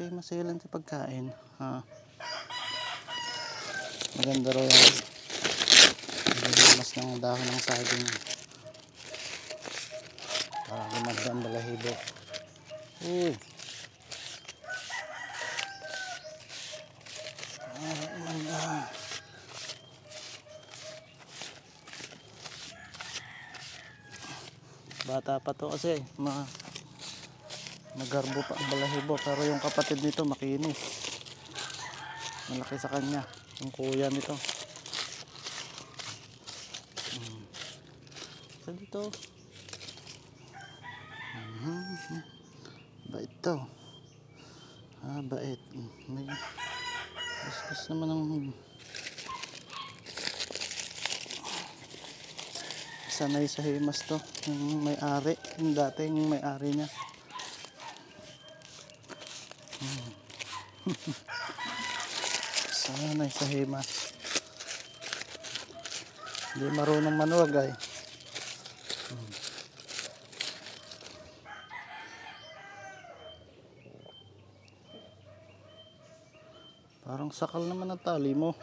kay maselan sa pagkain. Maganda raw yan. Mas ng dahon ng saging para gumanda ang balahibo. Uy, bata pa to kasi magarbo pa ang balahibo, pero yung kapatid nito makinis, malaki sa kanya yung kuya nito. So dito bait to, bait. May gasgas naman ng sanay sa himas to yung may-ari, yung dating may-ari niya. Sanay sa himas, hindi marunong manuwag ay. Parang sakal naman ang tali mo.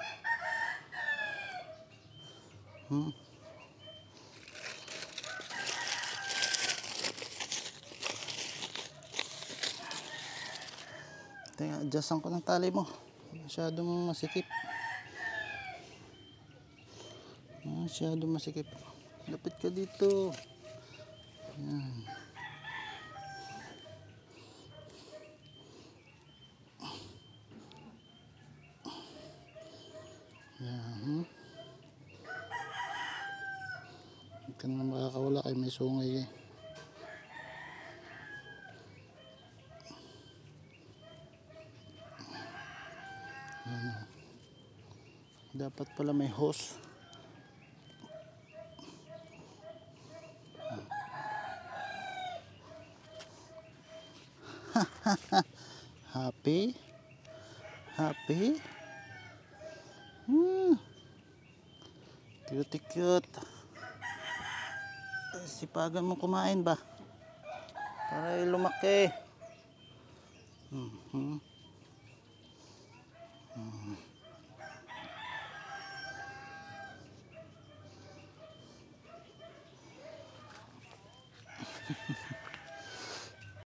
Teka, adjustan ko ng tali mo. Masyadong masikip. Masyadong masikip. Lapit ka dito. Yan. Yan. Huwag ka naman makakawala kay may sungay eh. Dapat pala may hose. Happy? Happy? Cute cute. Sipagan mo kumain ba? Para lumaki.